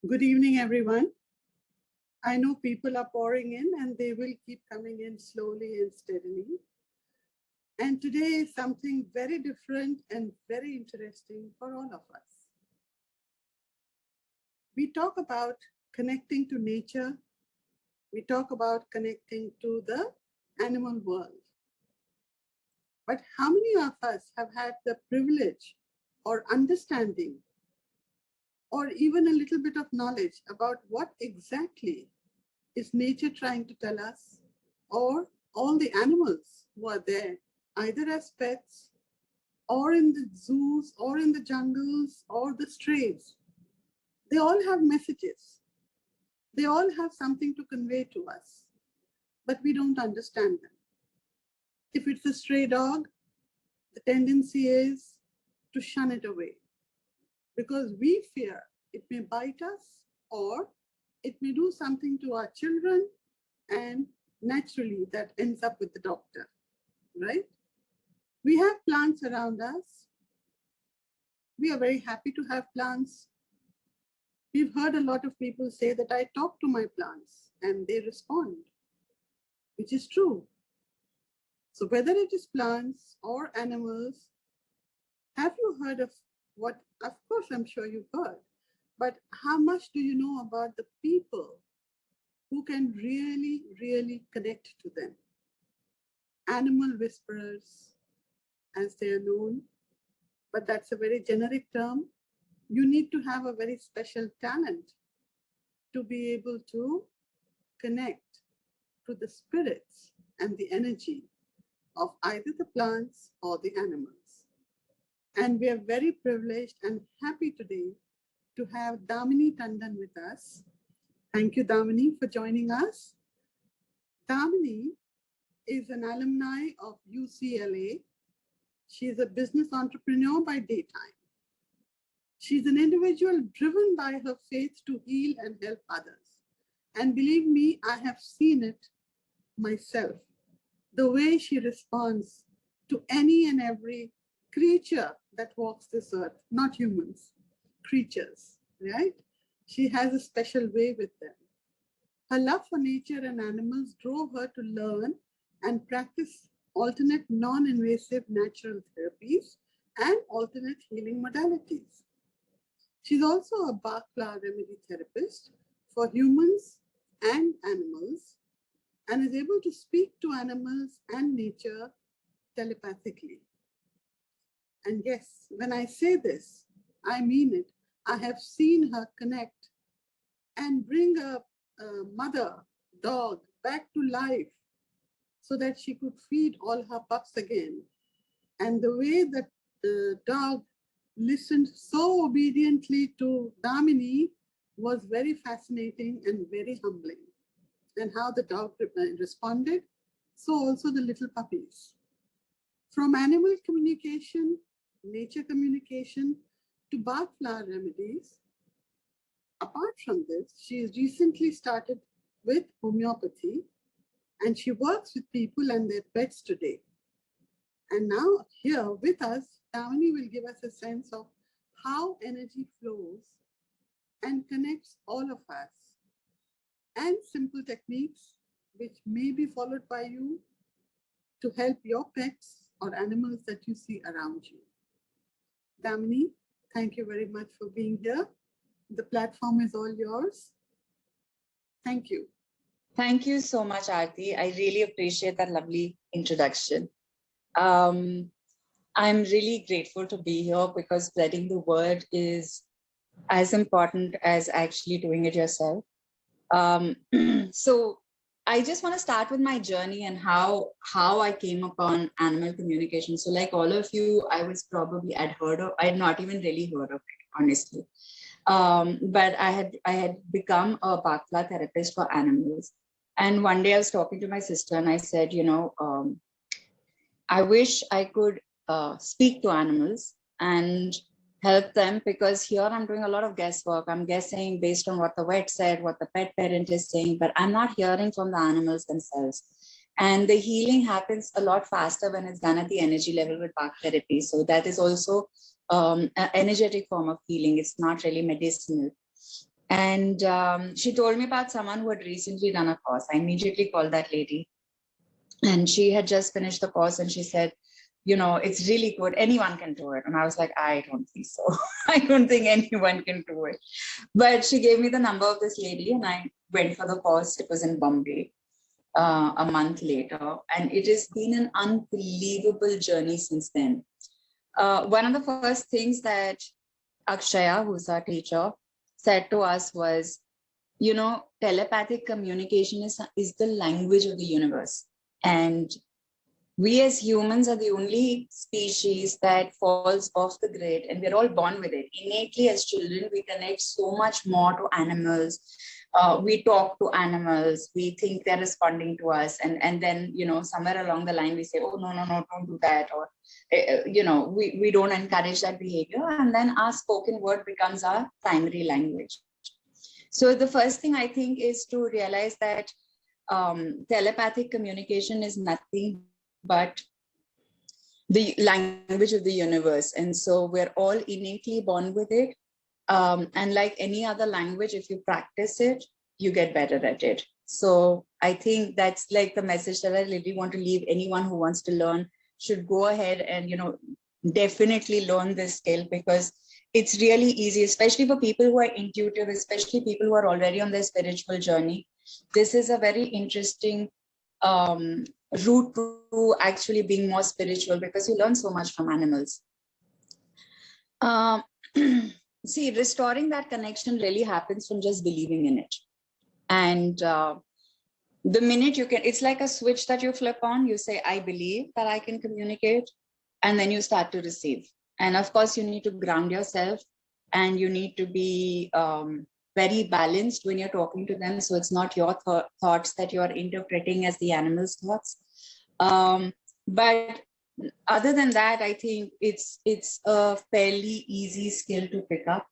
Good evening, everyone. I know people are pouring in and they will keep coming in slowly and steadily. And today is something very different and very interesting for all of us. We talk about connecting to nature, we talk about connecting to the animal world. But how many of us have had the privilege or understanding or even a little bit of knowledge about what exactly is nature trying to tell us, or all the animals who are there, either as pets, or in the zoos, or in the jungles, or the strays? They all have messages. They all have something to convey to us, but we don't understand them. If it's a stray dog, the tendency is to shun it away because we fear it may bite us or it may do something to our children, and naturally that ends up with the doctor, right? We have plants around us. We are very happy to have plants. We've heard a lot of people say that I talk to my plants and they respond, which is true. So whether it is plants or animals, have you heard of what? Of course, I'm sure you've heard, but how much do you know about the people who can really, really connect to them? Animal whisperers, as they are known, but that's a very generic term. You need to have a very special talent to be able to connect to the spirits and the energy of either the plants or the animals. And we are very privileged and happy today to have Damini Tandan with us. Thank you, Damini, for joining us. Damini is an alumni of UCLA. She is a business entrepreneur by daytime. She's an individual driven by her faith to heal and help others. And believe me, I have seen it myself. The way she responds to any and every creature that walks this earth, not humans, creatures, right? She has a special way with them. Her love for nature and animals drove her to learn and practice alternate non-invasive natural therapies and alternate healing modalities. She's also a bark flower remedy therapist for humans and animals and is able to speak to animals and nature telepathically. And yes, when I say this, I mean it. I have seen her connect and bring a mother dog back to life so that she could feed all her pups again. And the way that the dog listened so obediently to Damini was very fascinating and very humbling. And how the dog responded, so also the little puppies. From animal communication, nature communication, to bark flower remedies. Apart from this, she has recently started with homeopathy and she works with people and their pets today. And now, here with us, Damini will give us a sense of how energy flows and connects all of us, and simple techniques which may be followed by you to help your pets or animals that you see around you. Damini, thank you very much for being here. The platform is all yours. Thank you. Thank you so much, Aarti. I really appreciate that lovely introduction. I'm really grateful to be here because spreading the word is as important as actually doing it yourself. So I just want to start with my journey and how I came upon animal communication. So like all of you, I'd not even really heard of it, honestly. But I had become a Bakla therapist for animals. And one day I was talking to my sister and I said, I wish I could speak to animals and help them, because here I'm doing a lot of guesswork. I'm guessing based on what the vet said, what the pet parent is saying, but I'm not hearing from the animals themselves. And the healing happens a lot faster when it's done at the energy level with bark therapy. So that is also an energetic form of healing. It's not really medicinal. And she told me about someone who had recently done a course. I immediately called that lady, and she had just finished the course, and she said, it's really good. Anyone can do it. And I was like, I don't think so. I don't think anyone can do it. But she gave me the number of this lady, and I went for the course. It was in Bombay a month later. And it has been an unbelievable journey since then. One of the first things that Akshaya, who's our teacher, said to us was, telepathic communication is the language of the universe. And we as humans are the only species that falls off the grid, and we're all born with it. Innately, as children, we connect so much more to animals. We talk to animals. We think they're responding to us, and then somewhere along the line we say, "Oh no, no, no, don't do that," or we don't encourage that behavior, and then our spoken word becomes our primary language. So the first thing I think is to realize that telepathic communication is nothing but the language of the universe. And so we're all innately born with it. And like any other language, if you practice it, you get better at it. So I think that's like the message that I really want to leave. Anyone who wants to learn should go ahead and, definitely learn this skill, because it's really easy, especially for people who are intuitive, especially people who are already on their spiritual journey. This is a very interesting route to actually being more spiritual, because you learn so much from animals. See, restoring that connection really happens from just believing in it. And the minute you can, it's like a switch that you flip on. You say, I believe that I can communicate, and then you start to receive. And of course, you need to ground yourself, and you need to be very balanced when you're talking to them. So it's not your thoughts that you're interpreting as the animal's thoughts. But other than that, I think it's a fairly easy skill to pick up.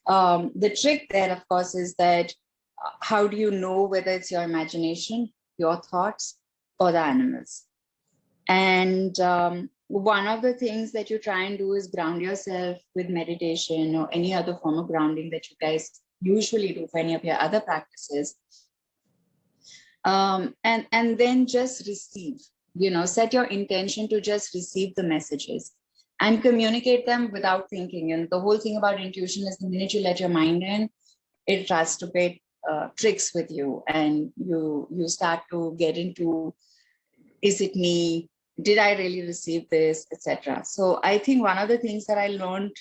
The trick there, of course, is that how do you know whether it's your imagination, your thoughts, or the animals? And one of the things that you try and do is ground yourself with meditation or any other form of grounding that you guys usually do for any of your other practices. And then just receive, set your intention to just receive the messages and communicate them without thinking. And the whole thing about intuition is the minute you let your mind in, it tries to play tricks with you, and you start to get into, is it me? Did I really receive this, etc. So I think one of the things that I learned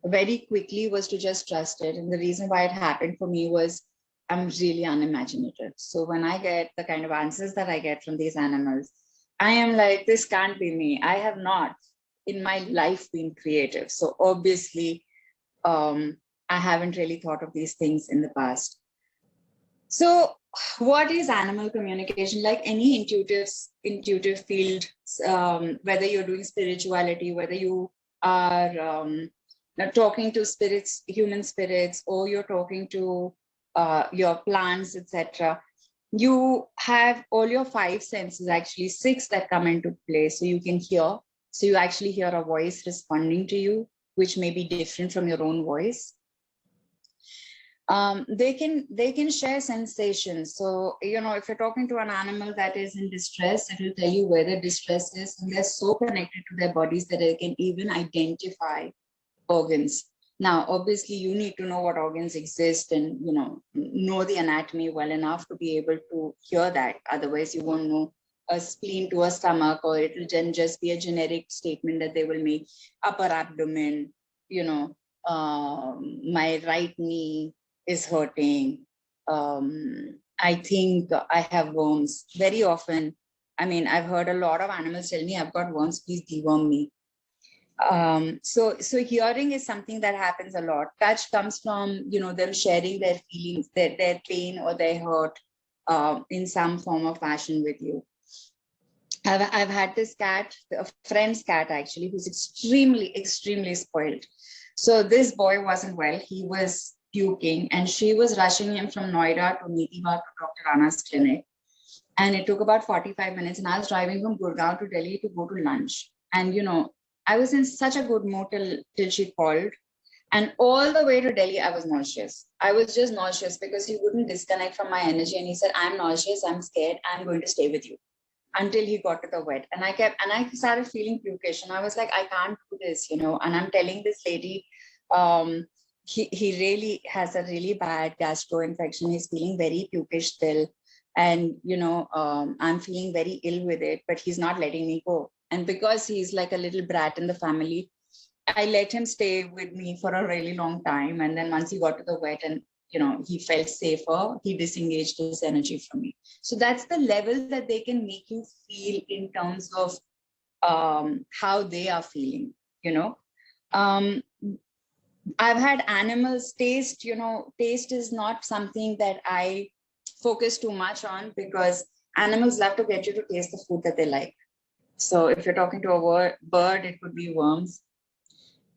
very quickly was to just trust it. And the reason why it happened for me was I'm really unimaginative. So when I get the kind of answers that I get from these animals, I am like, this can't be me. I have not in my life been creative. So obviously, I haven't really thought of these things in the past. So what is animal communication? Like any intuitive field, whether you're doing spirituality, whether you are talking to spirits, human spirits, or you're talking to your plants, etc. You have all your 5 senses, actually 6 that come into play. So you can hear. So you actually hear a voice responding to you, which may be different from your own voice. They can share sensations. So, if you're talking to an animal that is in distress, it will tell you where the distress is. And they're so connected to their bodies that they can even identify organs. Now, obviously, you need to know what organs exist and, know the anatomy well enough to be able to hear that. Otherwise, you won't know a spleen to a stomach, or it will then just be a generic statement that they will make. Upper abdomen, my right knee is hurting. I think I have worms. Very often, I've heard a lot of animals tell me, I've got worms, please deworm me. So hearing is something that happens a lot. Touch comes from, them sharing their feelings, their pain or their hurt in some form or fashion with you. I've had this cat, a friend's cat actually, who's extremely spoiled. So this boy wasn't well. He was puking, and she was rushing him from Noida to Nitiba to Dr. Rana's clinic. And it took about 45 minutes. And I was driving from Gurgaon to Delhi to go to lunch. And, I was in such a good mood till she called. And all the way to Delhi, I was nauseous. I was just nauseous because he wouldn't disconnect from my energy. And he said, I'm nauseous, I'm scared, I'm going to stay with you, until he got to the vet. And I started feeling pukish. And I was like, I can't do this, And I'm telling this lady, um, he really has a really bad gastro infection. He's feeling very pukish still. And, I'm feeling very ill with it, but he's not letting me go. And because he's like a little brat in the family, I let him stay with me for a really long time. And then once he got to the vet and, he felt safer, he disengaged his energy from me. So that's the level that they can make you feel in terms of how they are feeling, Um, I've had animals taste, taste is not something that I focus too much on, because animals love to get you to taste the food that they like. So if you're talking to a bird, it could be worms.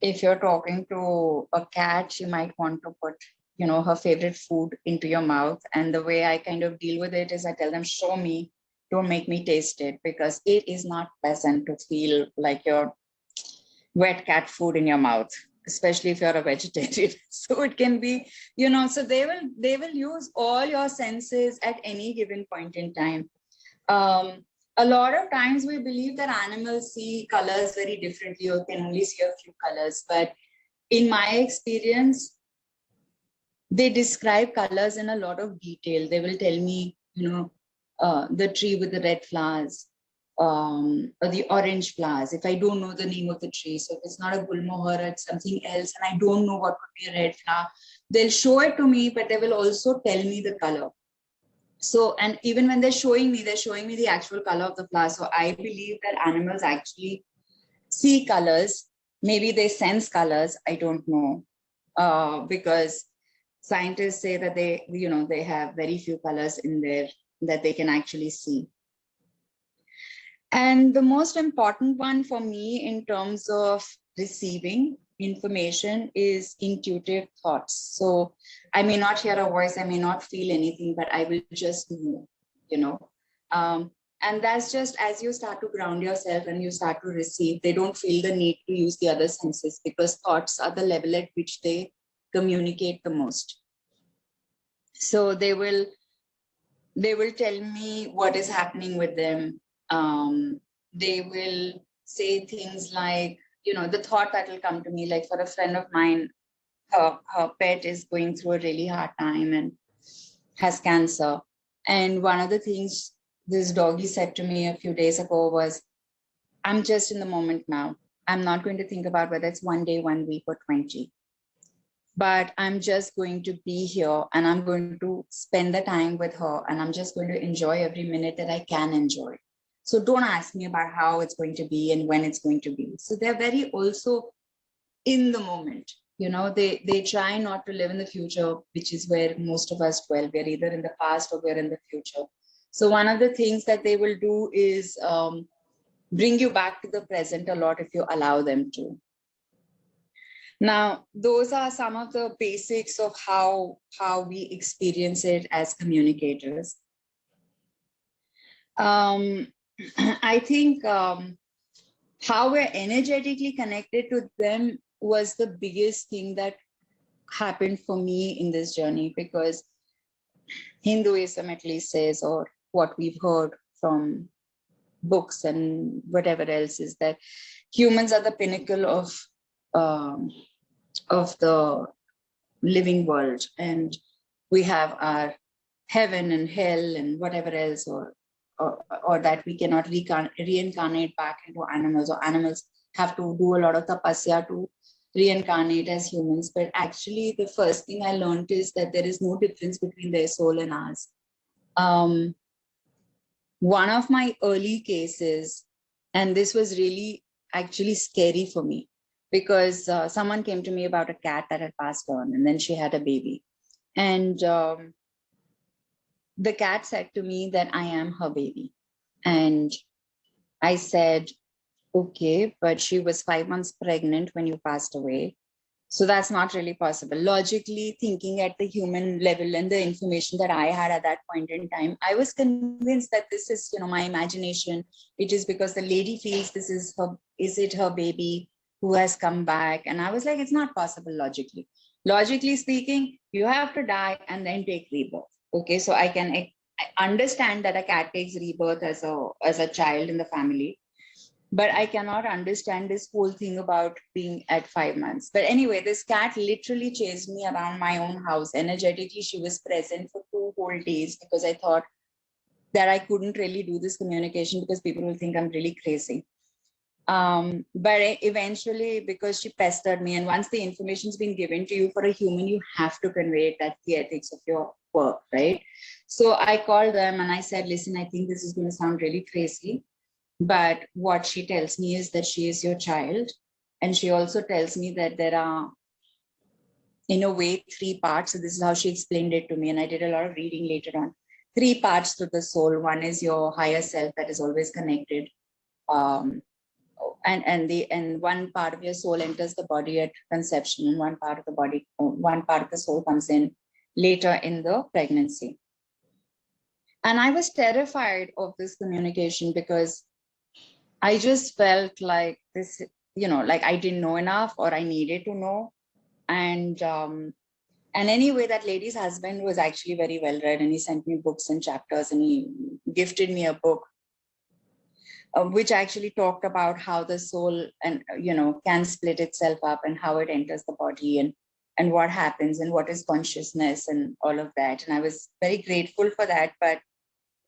If you're talking to a cat, she might want to put, her favorite food into your mouth. And the way I kind of deal with it is I tell them, show me, don't make me taste it, because it is not pleasant to feel like your wet cat food in your mouth, especially if you're a vegetarian. So it can be, so they will use all your senses at any given point in time. A lot of times we believe that animals see colors very differently or can only see a few colors. But in my experience, they describe colors in a lot of detail. They will tell me, the tree with the red flowers, or the orange flowers, if I don't know the name of the tree. So if it's not a gulmohar, it's something else, and I don't know what could be a red flower, they'll show it to me, but they will also tell me the color. So, and even when they're showing me the actual color of the flower. So I believe that animals actually see colors. Maybe they sense colors. I don't know. Because scientists say that they have very few colors in there that they can actually see. And the most important one for me in terms of receiving information is intuitive thoughts. So I may not hear a voice, I may not feel anything, but I will just know, Um, and that's just as you start to ground yourself and you start to receive, they don't feel the need to use the other senses, because thoughts are the level at which they communicate the most. So they will tell me what is happening with them. They will say things like, the thought that will come to me, like for a friend of mine, her pet is going through a really hard time and has cancer. And one of the things this doggy said to me a few days ago was, I'm just in the moment now. I'm not going to think about whether it's 1 day, 1 week, or 20. But I'm just going to be here and I'm going to spend the time with her, and I'm just going to enjoy every minute that I can enjoy. So don't ask me about how it's going to be and when it's going to be. So they're very also in the moment. They try not to live in the future, which is where most of us dwell. We're either in the past or we're in the future. So one of the things that they will do is bring you back to the present a lot if you allow them to. Now, those are some of the basics of how we experience it as communicators. I think how we're energetically connected to them was the biggest thing that happened for me in this journey, because Hinduism at least says, or what we've heard from books and whatever else, is that humans are the pinnacle of the living world, and we have our heaven and hell and whatever else, or that we cannot reincarnate back into animals, or animals have to do a lot of tapasya to reincarnate as humans. But actually, the first thing I learned is that there is no difference between their soul and ours. One of my early cases, and this was really actually scary for me, because someone came to me about a cat that had passed on, and then she had a baby. And the cat said to me that I am her baby. And I said, okay, but she was 5 months pregnant when you passed away. So that's not really possible. Logically thinking at the human level and the information that I had at that point in time, I was convinced that this is, my imagination. It is because the lady feels this is it her baby? who has come back. And I was like, it's not possible logically. Logically speaking, you have to die and then take rebirth. Okay, so I understand that a cat takes rebirth as a child in the family, but I cannot understand this whole thing about being at 5 months. But anyway, this cat literally chased me around my own house. Energetically, she was present for 2 whole days because I thought that I couldn't really do this communication because people will think I'm really crazy. But eventually, because she pestered me, and once the information's been given to you for a human, you have to convey it. That's the ethics of your work, right? So I called them and I said, listen, I think this is going to sound really crazy, but what she tells me is that she is your child. And she also tells me that there are, in a way, 3 parts. So this is how she explained it to me. And I did a lot of reading later on. 3 parts to the soul. One is your higher self that is always connected. And one part of your soul enters the body at conception, and one part of the soul comes in later in the pregnancy. And I was terrified of this communication because I just felt like this, like I didn't know enough, or I needed to know. And anyway, that lady's husband was actually very well read, and he sent me books and chapters, and he gifted me a book which actually talked about how the soul and can split itself up, and how it enters the body, and what happens, and what is consciousness, and all of that. And I was very grateful for that. But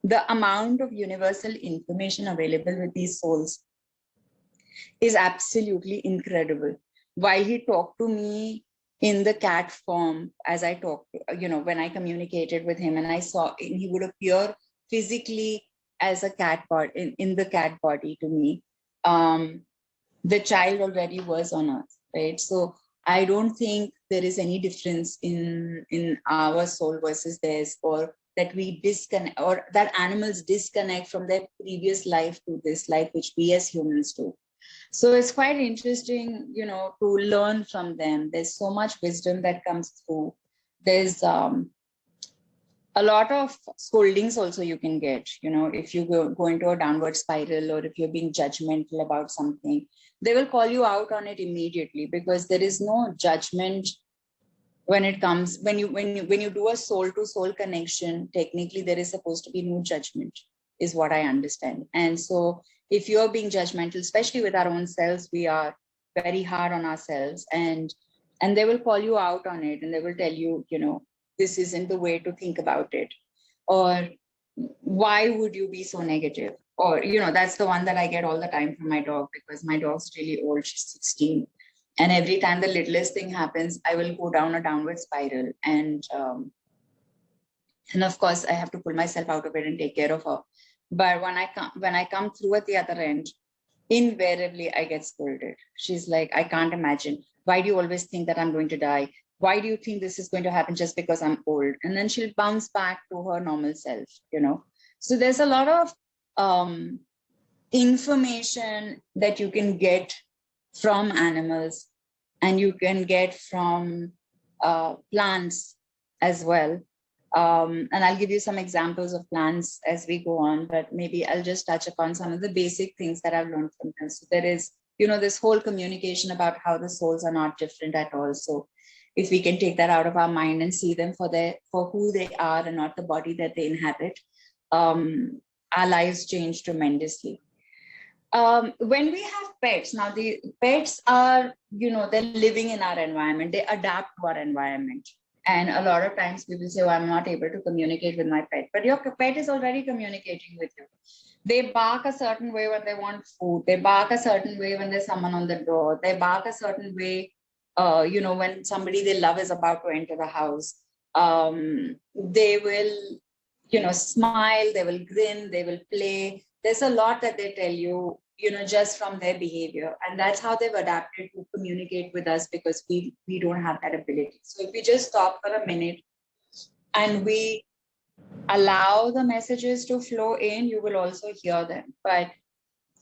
the amount of universal information available with these souls is absolutely incredible. While he talked to me in the cat form, as I talked, when I communicated with him, and I saw he would appear physically as a cat body, in the cat body to me, the child already was on earth, right? So I don't think there is any difference in our soul versus theirs, or that we disconnect, or that animals disconnect from their previous life to this life, which we as humans do. So it's quite interesting, to learn from them. There's so much wisdom that comes through. There's a lot of scoldings also you can get, if you go into a downward spiral, or if you're being judgmental about something, they will call you out on it immediately, because there is no judgment when it comes, when you do a soul to soul connection. Technically, there is supposed to be no judgment, is what I understand. And so if you're being judgmental, especially with our own selves, we are very hard on ourselves, and they will call you out on it, and they will tell you, this isn't the way to think about it, or why would you be so negative? Or, that's the one that I get all the time from my dog, because my dog's really old. She's 16. And every time the littlest thing happens, I will go down a downward spiral. And of course, I have to pull myself out of it and take care of her. But when I come through at the other end, invariably I get scolded. She's like, I can't imagine. Why do you always think that I'm going to die? Why do you think this is going to happen just because I'm old? And then she'll bounce back to her normal self, So there's a lot of information that you can get from animals, and you can get from plants as well. And I'll give you some examples of plants as we go on, but maybe I'll just touch upon some of the basic things that I've learned from them. So there is, this whole communication about how the souls are not different at all. So if we can take that out of our mind and see them for who they are, and not the body that they inhabit, our lives change tremendously. When we have pets, now the pets are, they're living in our environment. They adapt to our environment. And a lot of times people say, oh, I'm not able to communicate with my pet. But your pet is already communicating with you. They bark a certain way when they want food. They bark a certain way when there's someone on the door. They bark a certain way, when somebody they love is about to enter the house. They will, smile, they will grin, they will play. There's a lot that they tell you, just from their behavior. And that's how they've adapted to communicate with us, because we don't have that ability. So if we just stop for a minute and we allow the messages to flow in, you will also hear them. But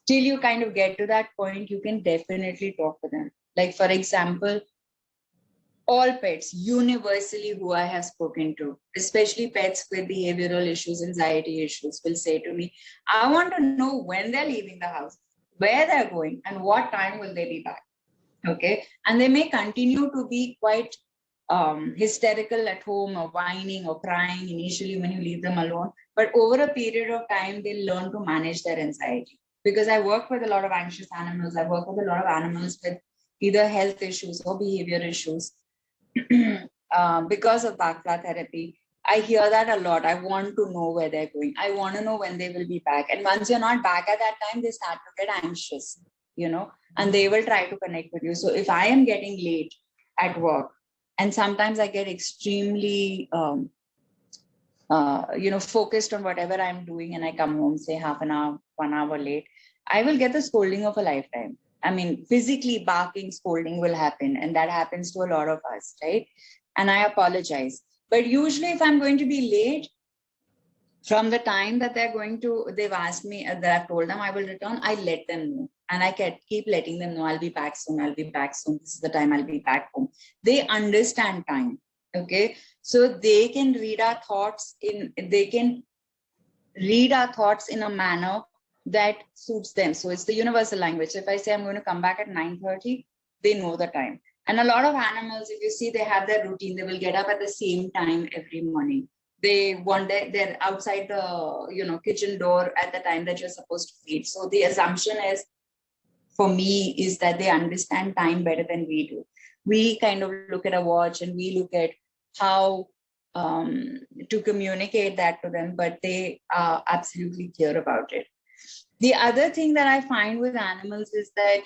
till you kind of get to that point, you can definitely talk to them. Like, for example, all pets universally who I have spoken to, especially pets with behavioral issues, anxiety issues, will say to me, I want to know when they're leaving the house, where they're going, and what time will they be back. Okay. And they may continue to be quite hysterical at home, or whining or crying initially when you leave them alone. But over a period of time, they learn to manage their anxiety. Because I work with a lot of anxious animals. I work with a lot of animals with either health issues or behavior issues. Because of backflow therapy, I hear that a lot. I want to know where they're going. I want to know when they will be back. And once you're not back at that time, they start to get anxious, and they will try to connect with you. So if I am getting late at work, and sometimes I get extremely, focused on whatever I'm doing, and I come home, say half an hour, 1 hour late, I will get the scolding of a lifetime. I mean, physically barking, scolding will happen. And that happens to a lot of us, right? And I apologize. But usually if I'm going to be late, from the time that they've asked me, that I've told them I will return, I let them know. And I keep letting them know, I'll be back soon, I'll be back soon. This is the time I'll be back home. They understand time, okay? So they can read our thoughts in a manner that suits them. So it's the universal language. If I say I'm going to come back at 9:30, they know the time. And a lot of animals, if you see, they have their routine. They will get up at the same time every morning. They're outside the kitchen door at the time that you're supposed to feed. So the assumption is, for me, is that they understand time better than we do. We kind of look at a watch and we look at how to communicate that to them, but they are absolutely clear about it. The other thing that I find with animals is that,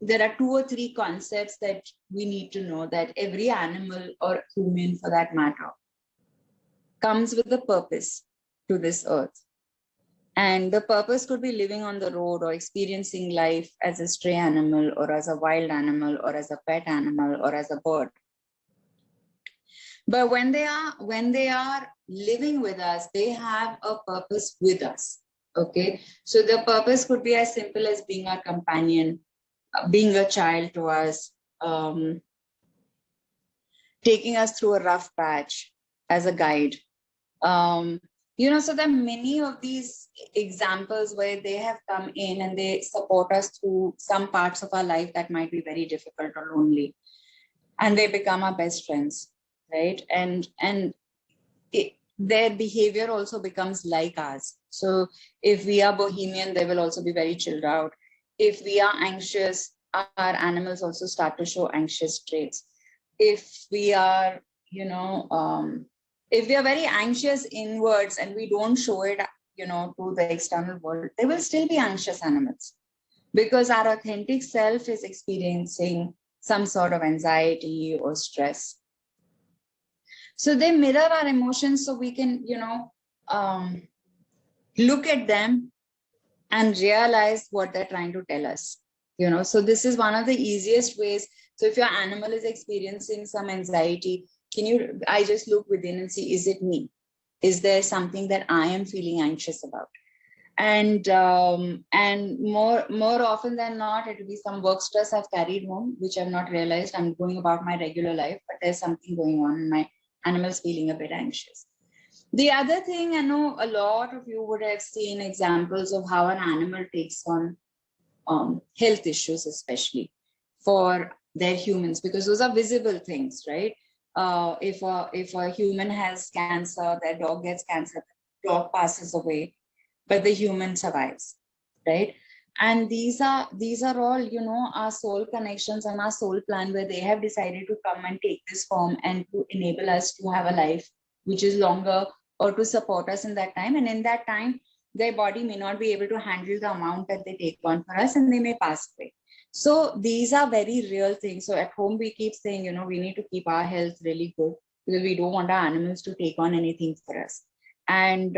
there are 2 or 3 concepts that we need to know, that every animal, or human for that matter, comes with a purpose to this earth. And the purpose could be living on the road, or experiencing life as a stray animal, or as a wild animal, or as a pet animal, or as a bird. But when they are living with us, they have a purpose with us. Okay. So the purpose could be as simple as being our companion, being a child to us, taking us through a rough patch as a guide. So there are many of these examples where they have come in and they support us through some parts of our life that might be very difficult or lonely, and they become our best friends, right? And their behavior also becomes like ours. So if we are bohemian, they will also be very chilled out. If we are anxious, our animals also start to show anxious traits. If we are, if we are very anxious inwards and we don't show it, to the external world, they will still be anxious animals, because our authentic self is experiencing some sort of anxiety or stress. So they mirror our emotions, so we can, look at them and realize what they're trying to tell us. So this is one of the easiest ways. So if your animal is experiencing some anxiety, I just look within and see, is it me? Is there something that I am feeling anxious about? And more often than not, it will be some work stress I've carried home, which I've not realized. I'm going about my regular life, but there's something going on and my animal's feeling a bit anxious. The other thing, I know a lot of you would have seen examples of how an animal takes on health issues, especially for their humans, because those are visible things, right? If a human has cancer, their dog gets cancer, the dog passes away, but the human survives, right? And these are all, our soul connections and our soul plan, where they have decided to come and take this form and to enable us to have a life which is longer, or to support us in that time. And in that time, their body may not be able to handle the amount that they take on for us, and they may pass away. So these are very real things. So at home, we keep saying, we need to keep our health really good, because we don't want our animals to take on anything for us. And,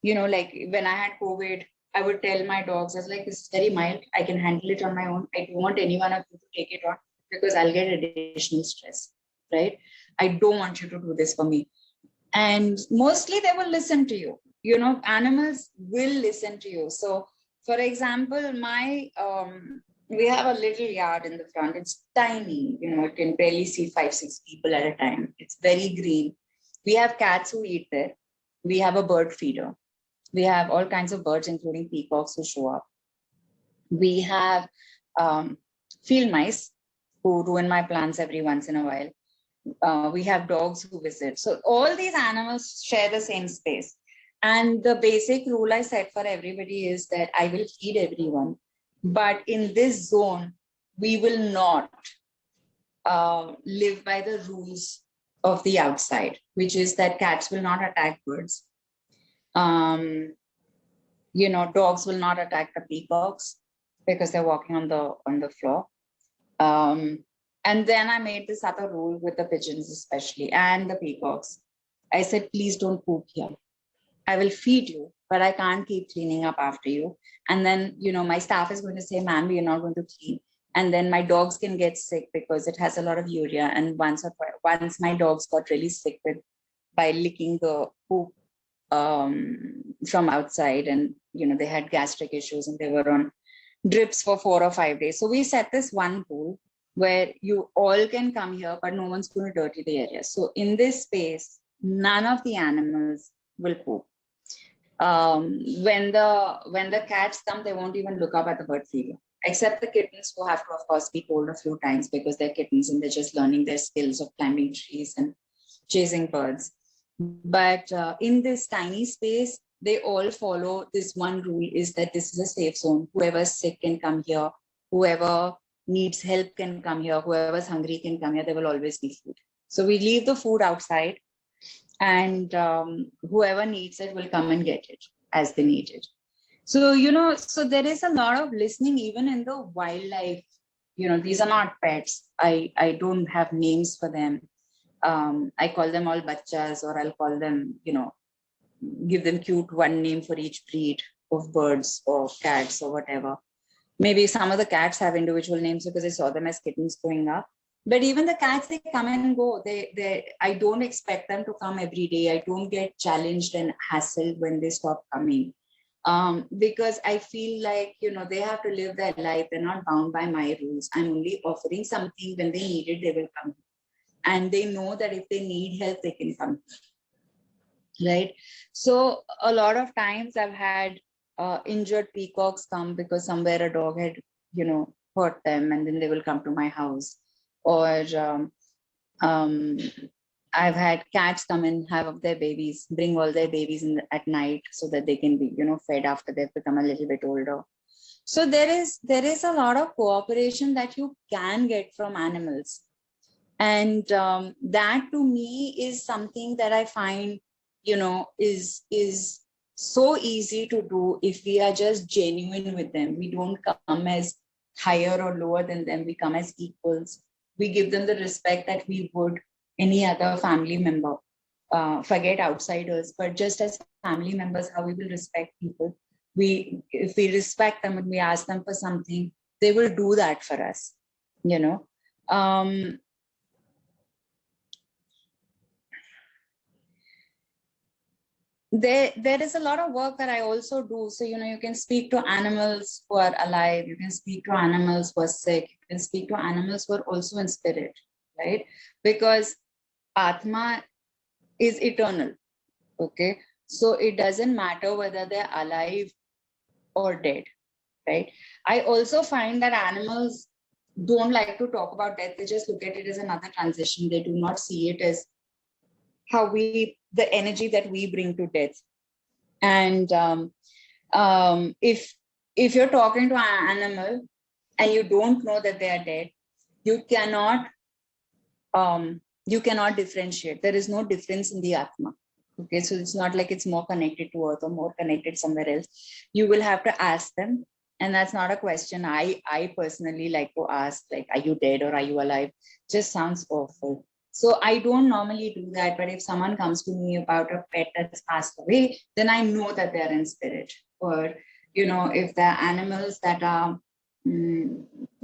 like when I had COVID, I would tell my dogs, I was like, this is very mild. I can handle it on my own. I don't want any one of you to take it on, because I'll get additional stress, right? I don't want you to do this for me. And mostly they will listen to you. Animals will listen to you. So for example, we have a little yard in the front. It's tiny, it can barely see 5-6 people at a time. It's very green. We have cats who eat there. We have a bird feeder. We have all kinds of birds, including peacocks, who show up. We have field mice who ruin my plants every once in a while. We have dogs who visit. So all these animals share the same space. And the basic rule I set for everybody is that I will feed everyone. But in this zone, we will not live by the rules of the outside, which is that cats will not attack birds. Dogs will not attack the peacocks because they're walking on the floor. And then I made this other rule with the pigeons especially and the peacocks. I said, please don't poop here. I will feed you, but I can't keep cleaning up after you. And then, my staff is going to say, ma'am, we are not going to clean. And then my dogs can get sick because it has a lot of urea. And once my dogs got really sick by licking the poop from outside, and they had gastric issues and they were on drips for 4 or 5 days. So we set this one rule where you all can come here, but no one's going to dirty the area. So in this space, none of the animals will poop. When the cats come, they won't even look up at the bird feeder, except the kittens, who have to, of course, be told a few times because they're kittens and they're just learning their skills of climbing trees and chasing birds. But in this tiny space, they all follow this one rule, is that this is a safe zone. Whoever's sick can come here. Whoever needs help can come here. Whoever's hungry can come here. There will always be food. So we leave the food outside, and whoever needs it will come and get it as they need it. So, so there is a lot of listening even in the wildlife. These are not pets. I don't have names for them. I call them all bachas, or I'll call them, give them cute one name for each breed of birds or cats or whatever. Maybe some of the cats have individual names because I saw them as kittens growing up. But even the cats, they come and go. I don't expect them to come every day. I don't get challenged and hassled when they stop coming. Because I feel like, they have to live their life. They're not bound by my rules. I'm only offering something. When they need it, they will come. And they know that if they need help, they can come. Right? So a lot of times I've had injured peacocks come because somewhere a dog had, hurt them, and then they will come to my house. Or I've had cats come and have their babies, bring all their babies at night so that they can be, fed after they've become a little bit older. So there is a lot of cooperation that you can get from animals. And that to me is something that I find, is so easy to do if we are just genuine with them. We don't come as higher or lower than them. We come as equals. We give them the respect that we would any other family member. Forget outsiders, but just as family members, how we will respect people. If we respect them and we ask them for something, they will do that for us, There is a lot of work that I also do. So, you can speak to animals who are alive. You can speak to animals who are sick. You can speak to animals who are also in spirit, right? Because Atma is eternal, okay? So it doesn't matter whether they're alive or dead, right? I also find that animals don't like to talk about death. They just look at it as another transition. They do not see it as the energy that we bring to death. And if you're talking to an animal and you don't know that they are dead, you cannot differentiate. There is no difference in the Atma. Okay, so it's not like it's more connected to earth or more connected somewhere else. You will have to ask them. And that's not a question I personally like to ask, like, are you dead or are you alive? Just sounds awful. So I don't normally do that. But if someone comes to me about a pet that's passed away, then I know that they're in spirit. Or, if there are animals that are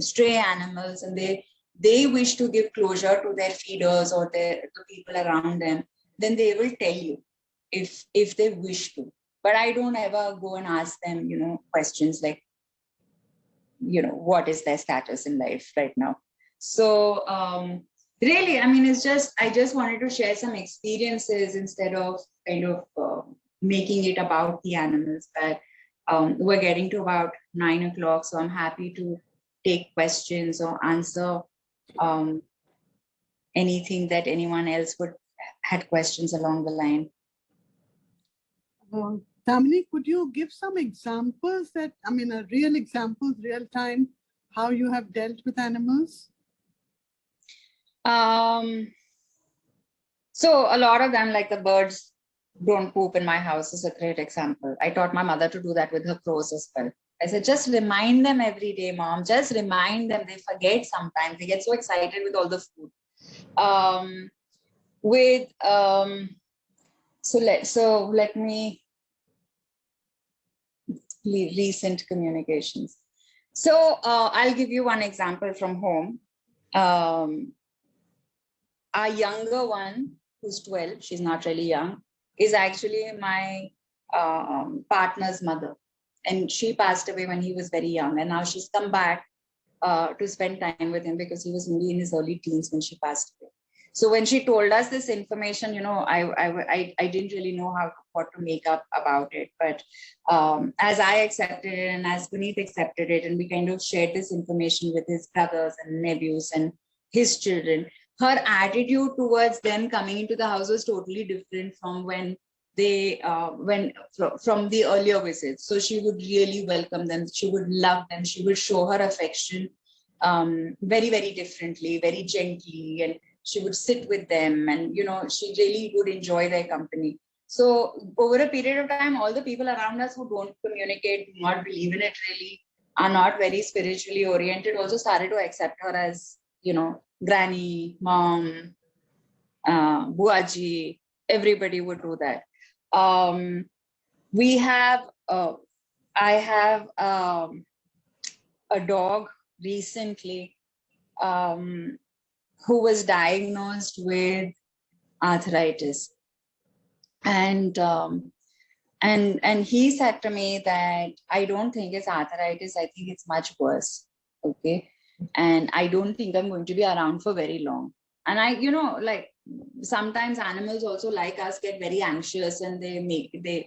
stray animals and they wish to give closure to their feeders or the people around them, then they will tell you if they wish to. But I don't ever go and ask them, questions like, what is their status in life right now. So really, I just wanted to share some experiences instead of kind of making it about the animals. But we're getting to about 9 o'clock, so I'm happy to take questions or answer anything that anyone else would had questions along the line. Damini, could you give some examples real examples, real time, how you have dealt with animals? So a lot of them, like the birds don't poop in my house, is a great example. I taught my mother to do that with her crows as well. I said, just remind them every day, mom. Just remind them. They forget sometimes. They get so excited with all the food. So let me recent communications. So I'll give you one example from home. Our younger one, who's 12, she's not really young, is actually my partner's mother. And she passed away when he was very young. And now she's come back to spend time with him because he was only in his early teens when she passed away. So when she told us this information, I didn't really know what to make up about it. But as I accepted it and as Puneet accepted it, and we kind of shared this information with his brothers and nephews and his children, her attitude towards them coming into the house was totally different from when they from the earlier visits. So she would really welcome them. She would love them. She would show her affection very, very differently, very gently, and she would sit with them, and she really would enjoy their company. So over a period of time, all the people around us who don't communicate, do not believe in it really, are not very spiritually oriented, also started to accept her as granny, mom, buaji. Everybody would do that. I have a dog recently who was diagnosed with arthritis, and he said to me that I don't think it's arthritis. I think it's much worse. Okay. And I don't think I'm going to be around for very long. And like sometimes animals also like us get very anxious, and they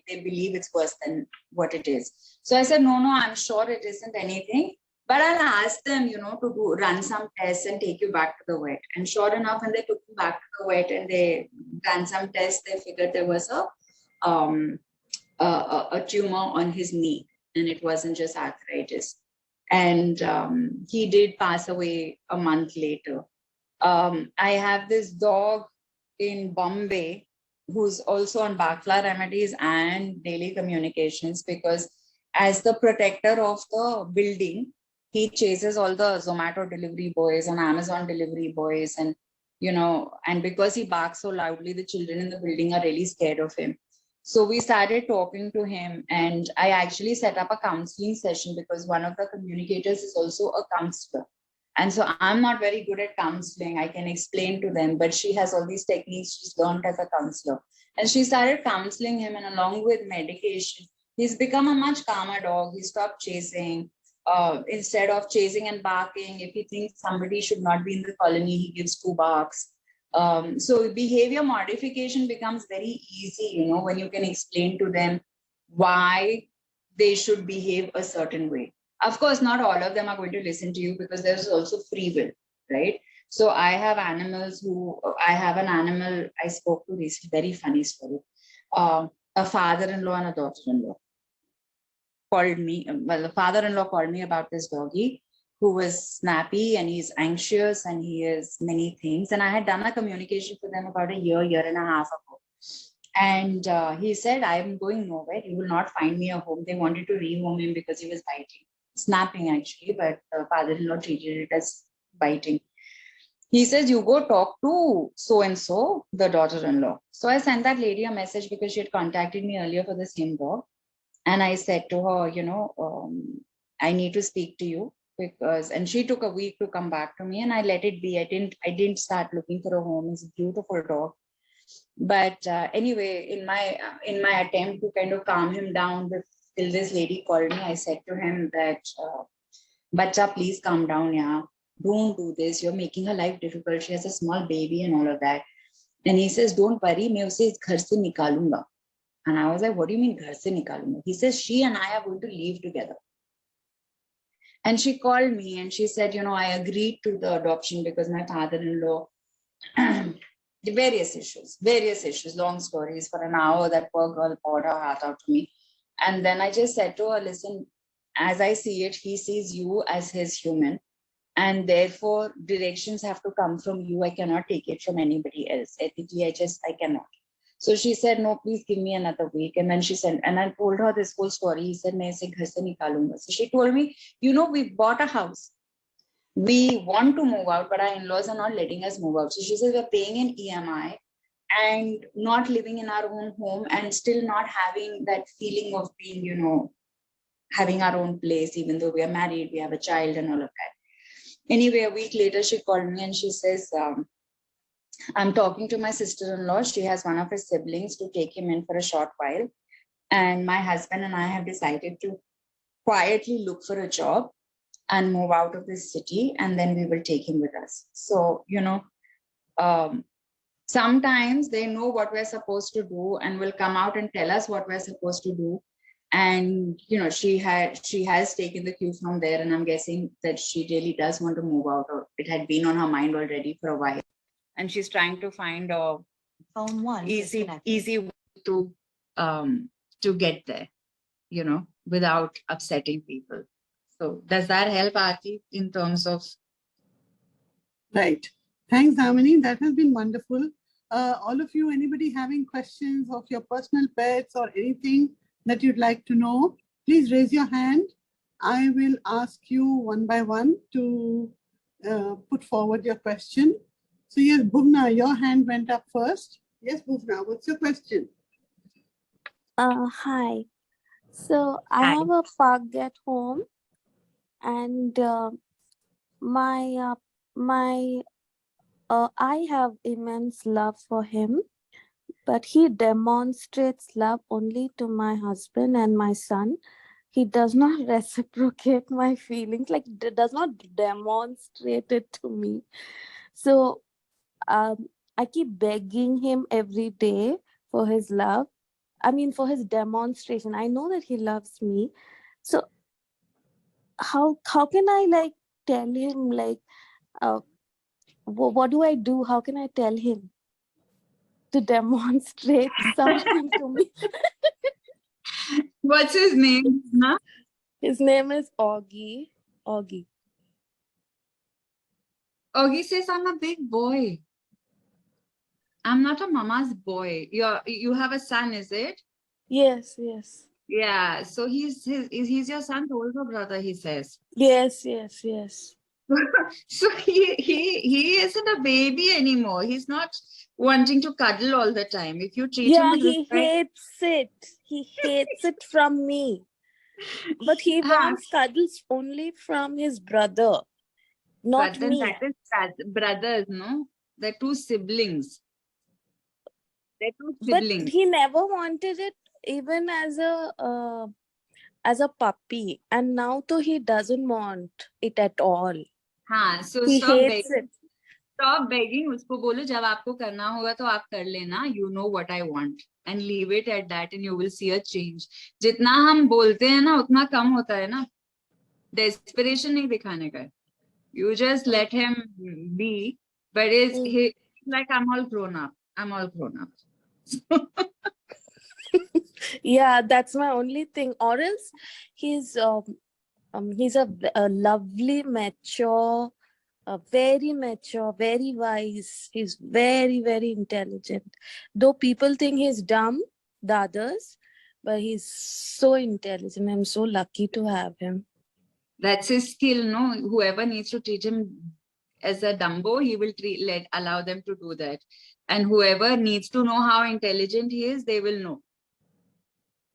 believe it's worse than what it is. So I said, no, I'm sure it isn't anything, but I'll ask them, to run some tests and take you back to the vet. And sure enough, when they took me back to the vet and they ran some tests, they figured there was a tumor on his knee, and it wasn't just arthritis. And he did pass away a month later. I have this dog in Bombay who's also on backflower remedies and daily communications, because as the protector of the building, he chases all the Zomato delivery boys and Amazon delivery boys. And, and because he barks so loudly, the children in the building are really scared of him. So we started talking to him, and I actually set up a counseling session because one of the communicators is also a counselor. And so I'm not very good at counseling. I can explain to them, but she has all these techniques she's learned as a counselor. And she started counseling him, and along with medication, he's become a much calmer dog. He stopped chasing. Instead of chasing and barking, if he thinks somebody should not be in the colony, he gives 2 barks. So behavior modification becomes very easy, when you can explain to them why they should behave a certain way. Of course, not all of them are going to listen to you, because there's also free will, right? So I have an animal I spoke to recently, very funny story. A father-in-law and a daughter-in-law called me. Well, the father-in-law called me about this doggy who was snappy, and he's anxious, and he is many things. And I had done a communication for them about a year and a half ago. And he said, I'm going nowhere. You will not find me a home. They wanted to rehome him because he was biting, snapping actually, but the father-in-law treated it as biting. He says, you go talk to so-and-so, the daughter-in-law. So I sent that lady a message because she had contacted me earlier for the same dog. And I said to her, I need to speak to you, and she took a week to come back to me, and I let it be. I didn't start looking for a home. He's a beautiful dog. But anyway, in my attempt to kind of calm him down, till this lady called me, I said to him that, Bacha, please calm down, yeah. Don't do this. You're making her life difficult. She has a small baby and all of that. And he says, don't worry, मैं उसे इस घर से निकालूंगा. And I was like, what do you mean घर से निकालूंगा? He says, she and I are going to live together. And she called me and she said, I agreed to the adoption because my father-in-law, the various issues, long stories. For an hour, that poor girl poured her heart out to me. And then I just said to her, listen, as I see it, he sees you as his human. And therefore, directions have to come from you. I cannot take it from anybody else. Ethically, I cannot. So she said, no, please give me another week. And then she said, and I told her this whole story. He said, main ise ghar se nikalunga. So she told me, we bought a house. We want to move out, but our in-laws are not letting us move out. So she says, we're paying an EMI and not living in our own home and still not having that feeling of being, having our own place, even though we are married, we have a child and all of that. Anyway, a week later, she called me and she says, I'm talking to my sister-in-law. She has one of his siblings to take him in for a short while. And my husband and I have decided to quietly look for a job and move out of this city. And then we will take him with us. So, sometimes they know what we're supposed to do and will come out and tell us what we're supposed to do. And, she has taken the cue from there. And I'm guessing that she really does want to move out, or it had been on her mind already for a while. And she's trying to find a easy way to get there, without upsetting people. So does that help, Aarti, in terms of? Right. Thanks, Damini. That has been wonderful. All of you, anybody having questions of your personal pets or anything that you'd like to know, please raise your hand. I will ask you one by one to put forward your question. So yes, Bhuvna, your hand went up first. Yes, Bhuvna, what's your question? Hi. So I have a pug at home, and I have immense love for him, but he demonstrates love only to my husband and my son. He does not reciprocate my feelings, does not demonstrate it to me. So I keep begging him every day for his love. For his demonstration. I know that he loves me. So how can I tell him, what do I do? How can I tell him to demonstrate something to me? What's his name? Huh? His name is Augie. Augie says, I'm a big boy. I'm not a mama's boy. You have a son, is it? Yes. Yeah. So he's your son's older brother, he says. Yes. So he isn't a baby anymore. He's not wanting to cuddle all the time. If you treat him with respect, hates it. He hates it from me. But he wants cuddles only from his brother, not me. That is brothers, no? They're two siblings. But he never wanted it even as a puppy, and now though he doesn't want it at all. So he hates it. Stop begging. उसको बोलो जब आपको करना होगा तो आप कर लेना. You know what I want, and leave it at that, and you will see a change. जितना हम बोलते हैं ना उतना कम होता है ना. Desperation नहीं दिखाने का. You just let him be, but he like I'm all grown up. Yeah, that's my only thing. Or else he's a lovely, mature, very mature, very wise. He's very, very intelligent. Though people think he's dumb, the others, but he's so intelligent. I'm so lucky to have him. That's his skill, no? Whoever needs to treat him as a Dumbo, he will allow them to do that. And whoever needs to know how intelligent he is, they will know.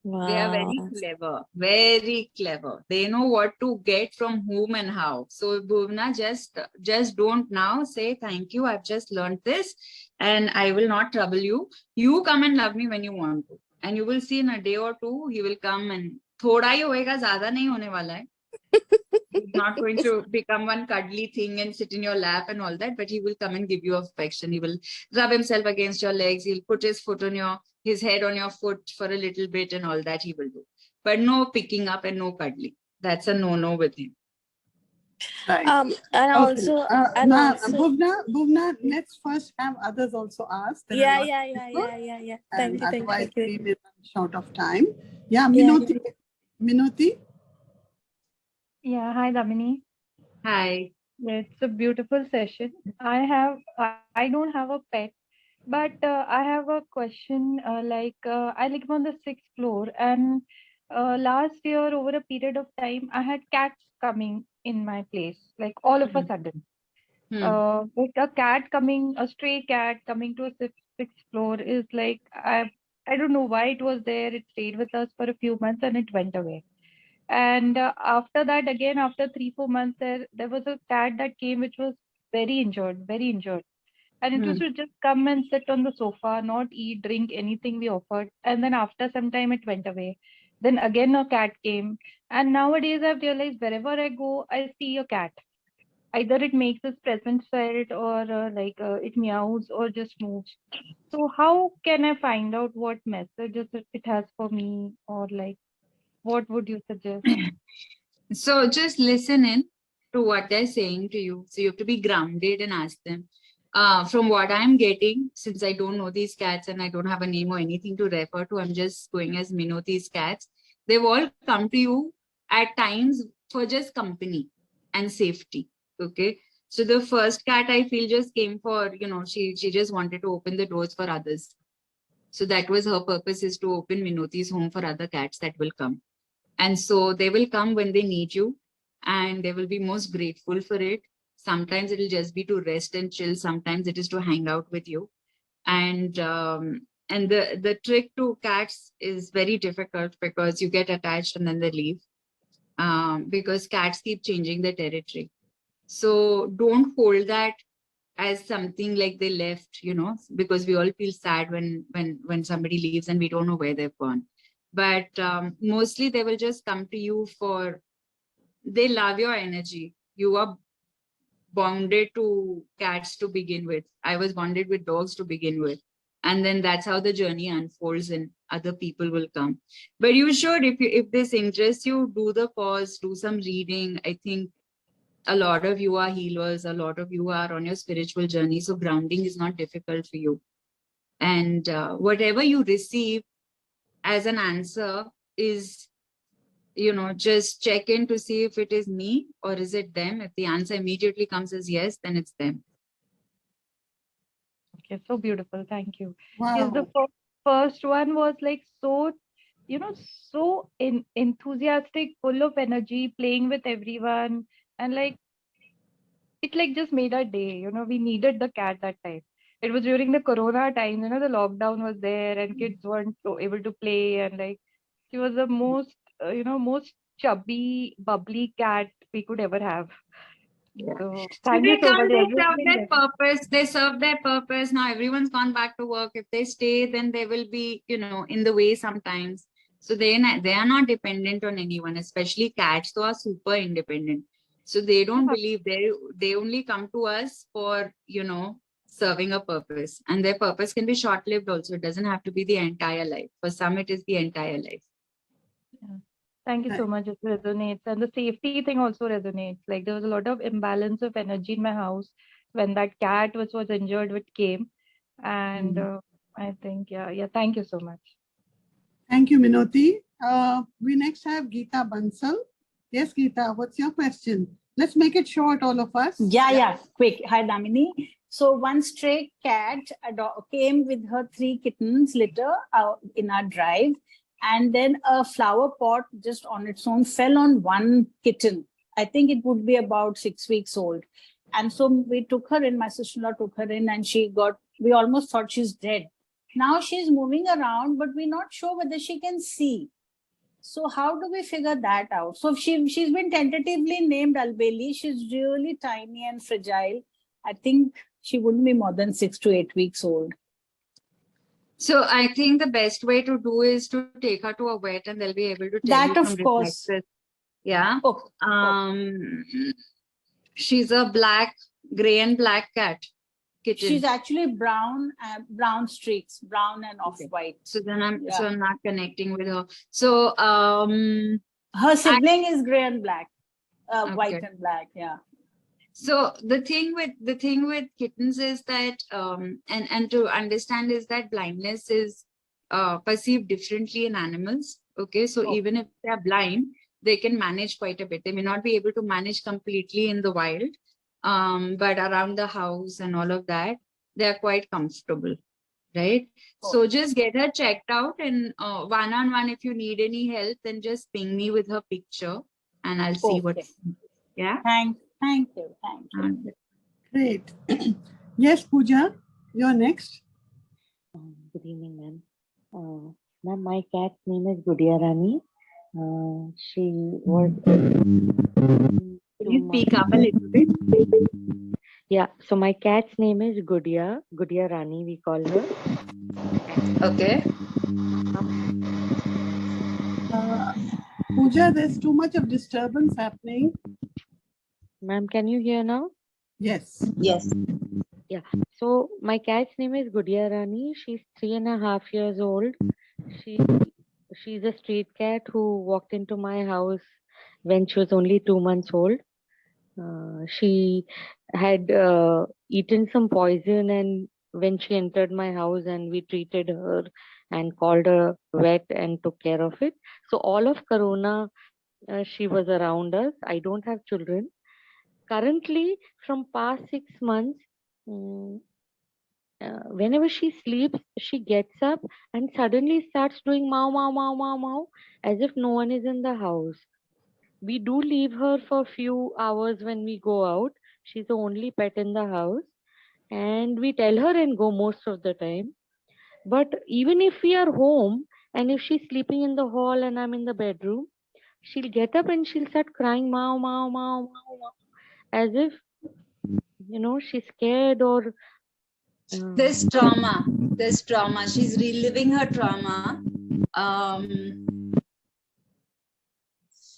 Wow. They are very clever. They know what to get from whom and how. So Bhuvna, just don't now say thank you. I've just learned this and I will not trouble you. You come and love me when you want to. And you will see in a day or two, he will come and thoda hi hoega, zyada nahi hone wala hai. He's not going to become one cuddly thing and sit in your lap and all that, but he will come and give you affection. He will rub himself against your legs. He'll put his head on your foot for a little bit and all that he will do. But no picking up and no cuddling. That's a no-no with him. Right. And Okay. also, Now, Bhuvna, let's first have others also ask. There are yeah, lots yeah, of yeah, people, yeah, yeah, yeah. and Thank you, otherwise thank you. we may run short of time. Yeah, Yeah, Minoti. Minoti. Yeah, hi Damini. Hi. It's a beautiful session. I don't have a pet, but I have a question. I live on the sixth floor, and last year, over a period of time, I had cats coming in my place, like all of a Hmm. sudden. Hmm. Like a stray cat coming to a sixth floor is like I don't know why it was there. It stayed with us for a few months and it went away. And after that, again, after 3 4 months, there was a cat that came which was very injured, and it was Hmm. to just come and sit on the sofa, not eat, drink anything we offered. And then after some time, it went away. Then again, a cat came, and nowadays I've realized wherever I go, I see a cat. Either it makes its presence felt, or it meows, or just moves. So how can I find out what messages it has for me, or like what would you suggest? So just listen in to what they're saying to you. So you have to be grounded and ask them. From what I'm getting, since I don't know these cats and I don't have a name or anything to refer to, I'm just going as Minoti's cats. They've all come to you at times for just company and safety. Okay. So the first cat I feel just came for, she just wanted to open the doors for others. So that was her purpose, is to open Minoti's home for other cats that will come. And so they will come when they need you, and they will be most grateful for it. Sometimes it'll just be to rest and chill. Sometimes it is to hang out with you. And the trick to cats is very difficult because you get attached and then they leave. Because cats keep changing their territory. So don't hold that as something like they left, because we all feel sad when somebody leaves and we don't know where they've gone. But mostly they will just come to you for, they love your energy. You are bonded to cats to begin with. I was bonded with dogs to begin with. And then that's how the journey unfolds and other people will come. But you should, if this interests you, do the course, do some reading. I think a lot of you are healers, a lot of you are on your spiritual journey. So grounding is not difficult for you. And whatever you receive as an answer is, just check in to see if it is me or is it them. If the answer immediately comes as yes, then it's them. Okay, so beautiful. Thank you. Yes, the Wow. first one was like so, so enthusiastic, full of energy, playing with everyone, and like it like just made our day. We needed the cat that time. It was during the Corona time. The lockdown was there, and kids weren't so able to play, and like she was the most chubby, bubbly cat we could ever have. Yeah. So So thank you they so come, much. they serve Everything. their purpose. They serve their purpose. Now everyone's gone back to work. If they stay, then they will be, in the way sometimes. So they are not dependent on anyone, especially cats who are super independent. So they don't believe they only come to us for, serving a purpose. And their purpose can be short-lived also. It doesn't have to be the entire life. For some, it is the entire life. Yeah. Thank you so Right. much. It resonates. And the safety thing also resonates. Like there was a lot of imbalance of energy in my house when that cat which was injured which came. And I think, yeah. Thank you so much. Thank you, Minoti. We next have Geeta Bansal. Yes, Geeta, what's your question? Let's make it short, all of us. Yeah, quick. Hi, Damini. So one stray cat came with her 3 kittens litter in our drive, and then a flower pot just on its own fell on one kitten. I think it would be about 6 weeks old. And so we took her in, my sister-in-law took her in, and we almost thought she's dead. Now she's moving around, but we're not sure whether she can see. So how do we figure that out? So she's been tentatively named Albeli. She's really tiny and fragile. I think she wouldn't be more than 6 to 8 weeks old. So I think the best way to do is to take her to a vet and they'll be able to tell That you from of course. reflexes. Yeah. Okay. She's a gray and black cat kitten. She's actually brown streaks, brown and off-white. So then I'm not connecting with her. So her sibling is gray and black. white Okay. and black. Yeah. So the thing with kittens is that and to understand is that blindness is perceived differently in animals. Okay, so Oh. even if they are blind, they can manage quite a bit. They may not be able to manage completely in the wild, but around the house and all of that, they are quite comfortable, right? So just get her checked out, and one-on-one, if you need any help, then just ping me with her picture, and I'll see what. Okay. Yeah. Thank you. Great. Yes, Pooja, you're next. Good evening, ma'am. Ma'am, my cat's name is Gudia Rani. She was. Can you speak up a little bit? Yeah, so my cat's name is Gudia Rani, we call her. Okay. Pooja, there's too much of disturbance happening. Ma'am, can you hear now? Yes. Yes. Yeah, so my cat's name is Gudia Rani. She's 3.5 years old. She's a street cat who walked into my house when she was only 2 months old. She had eaten some poison, and when she entered my house, and we treated her and called a vet and took care of it. So all of Corona, she was around us. I don't have children. Currently, from past 6 months, whenever she sleeps, she gets up and suddenly starts doing meow, meow, meow, meow, meow, as if no one is in the house. We do leave her for a few hours when we go out. She's the only pet in the house, and we tell her and go most of the time. But even if we are home and if she's sleeping in the hall and I'm in the bedroom, she'll get up and she'll start crying meow, meow, meow, meow, meow, as if, she's scared or. There's trauma. She's reliving her trauma.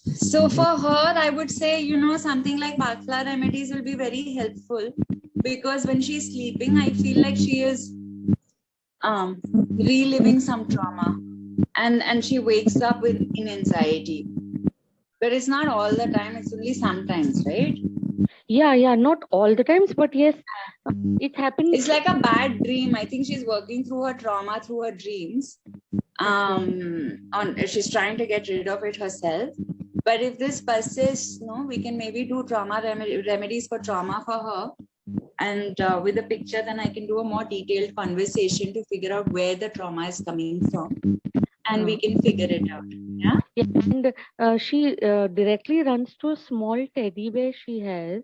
So for her, I would say, something like Bhakla remedies will be very helpful, because when she's sleeping, I feel like she is reliving some trauma, and she wakes up in anxiety. But it's not all the time, it's only sometimes, right? Yeah, not all the times, but yes, it happens. It's like a bad dream. I think she's working through her trauma through her dreams. She's trying to get rid of it herself. But if this persists, we can maybe do trauma remedies for trauma for her. And with a picture, then I can do a more detailed conversation to figure out where the trauma is coming from. And we can figure it out. Yeah. And she directly runs to a small teddy bear she has.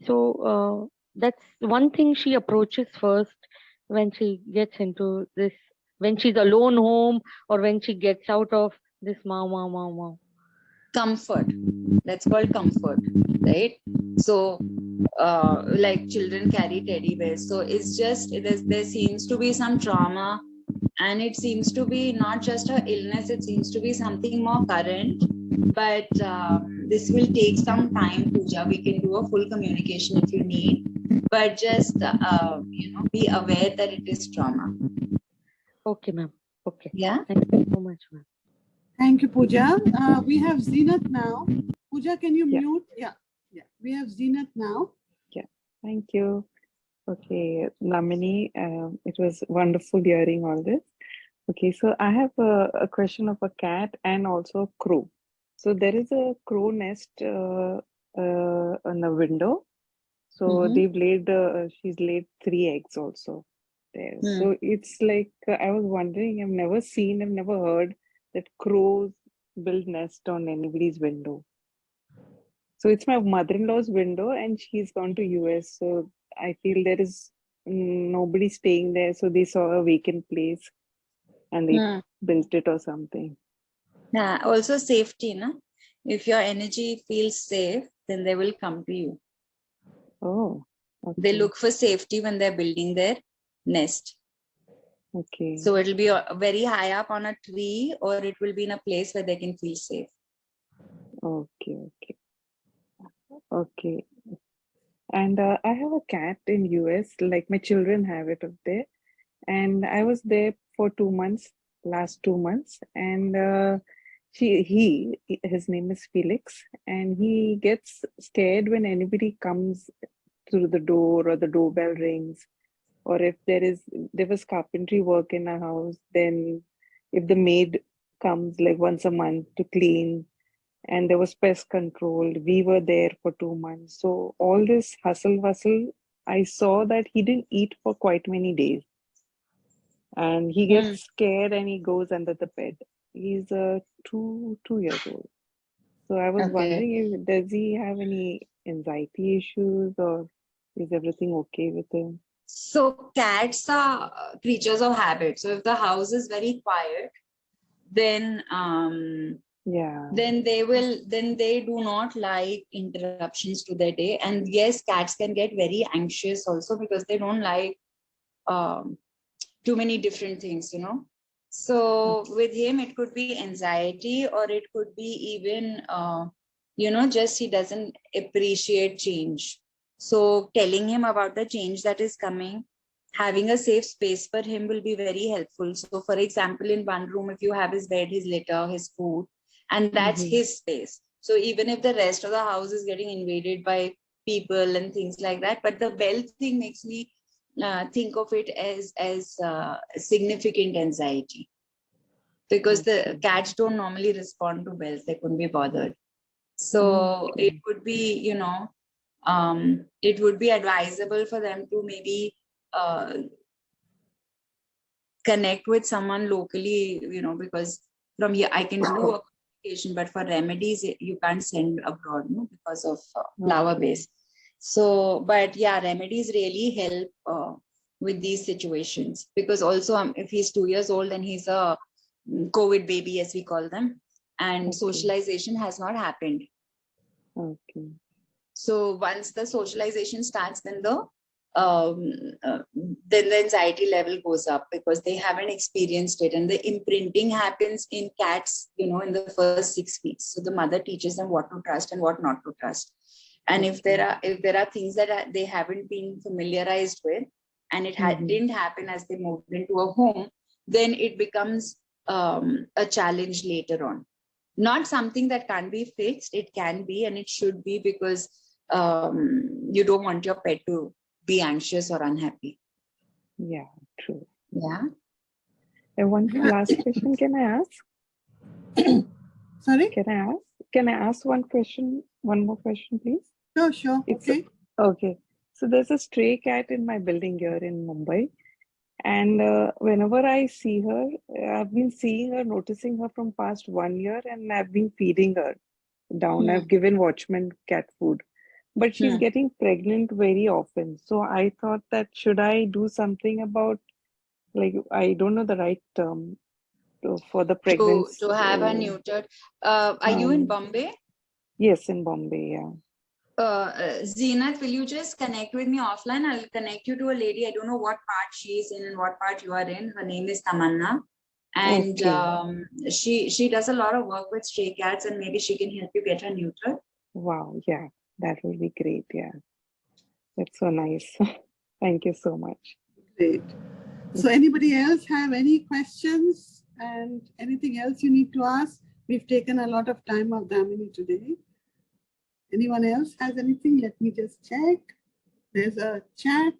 So that's one thing she approaches first when she gets into this, when she's alone home or when she gets out of this meow, meow, meow, meow. Comfort. That's called comfort, right? So like children carry teddy bears. So it's just, there seems to be some trauma, and it seems to be not just her illness, it seems to be something more current. But this will take some time, Pooja. We can do a full communication if you need, but just be aware that it is trauma. Okay, ma'am. Okay. Yeah. Thank you so much, ma'am. Thank you, Pooja. We have Zenith now. Pooja, can you mute? Yeah. We have Zenith now. Thank you. Okay, Damini, it was wonderful hearing all this. Okay, so I have a question of a cat and also a crow. So there is a crow nest on the window. So she's laid 3 eggs also there. So it's like, I was wondering, I've never heard that crows build nest on anybody's window. So it's my mother-in-law's window and she's gone to US. So I feel there is nobody staying there. So they saw a vacant place and they built it or something. Yeah, also safety, no? If your energy feels safe, then they will come to you. Oh, okay. They look for safety when they're building their nest. Okay. So it'll be very high up on a tree, or it will be in a place where they can feel safe. Okay. And I have a cat in US, like my children have it up there. And I was there for 2 months, last 2 months. And his name is Felix, and he gets scared when anybody comes through the door or the doorbell rings, or if there was carpentry work in our house, then if the maid comes like once a month to clean, and there was pest control, we were there for 2 months. So all this hustle bustle, I saw that he didn't eat for quite many days, and he gets scared and he goes under the bed. He's 2 years old. So I was Okay. wondering, does he have any anxiety issues, or is everything okay with him? So cats are creatures of habit. So if the house is very quiet, then Yeah. then they do not like interruptions to their day. And yes, cats can get very anxious also because they don't like too many different things, you know. So with him, it could be anxiety, or it could be even, just he doesn't appreciate change. So telling him about the change that is coming, having a safe space for him will be very helpful. So for example, in one room, if you have his bed, his litter, his food, and that's his space. So even if the rest of the house is getting invaded by people and things like that, but the bell thing makes me think of it as significant anxiety, because the cats don't normally respond to bells. They couldn't be bothered. So it would be, it would be advisable for them to maybe connect with someone locally, because from here I can do a communication, but for remedies you can't send abroad, no, because of flower base. So, but yeah, remedies really help with these situations, because also if he's 2 years old and he's a COVID baby, as we call them, and socialization has not happened. Okay. So once the socialization starts, then the anxiety level goes up, because they haven't experienced it, and the imprinting happens in cats, in the first 6 weeks. So the mother teaches them what to trust and what not to trust. And if there are things that they haven't been familiarized with, and it didn't happen as they moved into a home, then it becomes a challenge later on. Not something that can be fixed. It can be, and it should be, because you don't want your pet to be anxious or unhappy. Yeah, true. Yeah. And one last question, can I ask? Sorry? Can I ask one more question, please? Sure. Okay. Okay. So there's a stray cat in my building here in Mumbai. And whenever I see her, I've been noticing her from past 1 year, and I've been feeding her down. I've given Watchman cat food, but she's getting pregnant very often. So I thought that should I do something about, like, I don't know the right term for the pregnancy. To have her neutered. Are you in Bombay? Yes, in Bombay, yeah. Zeenat, will you just connect with me offline? I'll connect you to a lady. I don't know what part she is in and what part you are in. Her name is Tamanna. And she does a lot of work with stray cats, and maybe she can help you get her neutered. Wow, yeah, that will be great. Yeah, that's so nice. Thank you so much. Great. So anybody else have any questions and anything else you need to ask? We've taken a lot of time of Damini today. Anyone else has anything? Let me just check. There's a chat.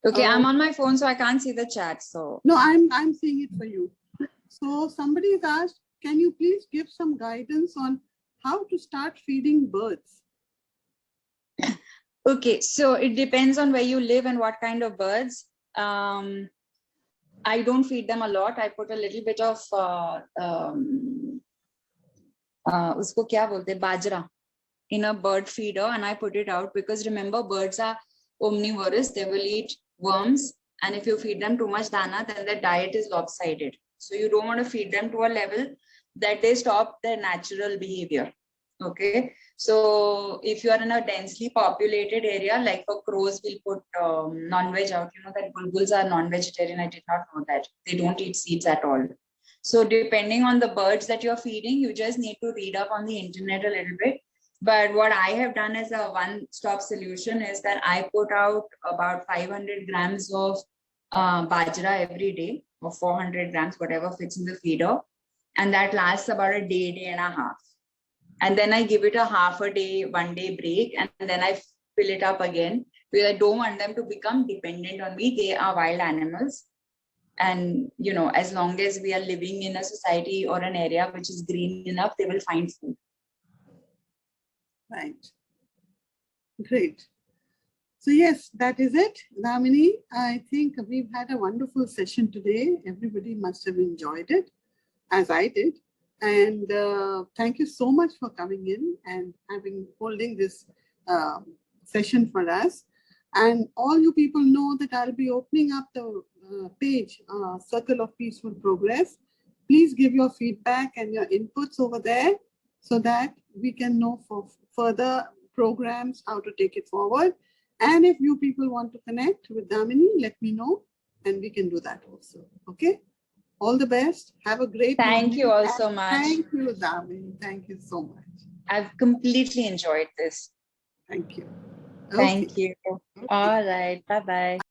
Okay, I'm on my phone, so I can't see the chat. So no, I'm seeing it for you. So somebody has asked, can you please give some guidance on how to start feeding birds? Okay, so it depends on where you live and what kind of birds. I don't feed them a lot. I put a little bit of usko kya bolte, bajra in a bird feeder, and I put it out, because remember, birds are omnivorous. They will eat worms, and if you feed them too much dana, then their diet is lopsided. So you don't want to feed them to a level that they stop their natural behavior. Okay, so if you are in a densely populated area, like for crows, we'll put non-veg out. You know that bulbuls are non-vegetarian. I did not know that. They don't eat seeds at all. So depending on the birds that you're feeding, you just need to read up on the internet a little bit. But what I have done as a one-stop solution is that I put out about 500 grams of bajra every day, or 400 grams, whatever fits in the feeder. and that lasts about a day, day and a half. And then I give it a half a day, 1 day break, and then I fill it up again, because I don't want them to become dependent on me. They are wild animals. And, you know, as long as we are living in a society or an area which is green enough, they will find food. Right. Great. So yes, that is it. Damini, I think we've had a wonderful session today. Everybody must have enjoyed it, as I did. And thank you so much for coming in and holding this session for us. And all you people know that I'll be opening up the page, Circle of Peaceful Progress. Please give your feedback and your inputs over there so that we can know for further programs how to take it forward. And if you people want to connect with Damini, let me know and we can do that also. Okay? All the best. Have a great Thank evening. you all so much. Thank you, Damini. Thank you so much. I've completely enjoyed this. Thank you. Thank Okay. you. All right. Bye-bye.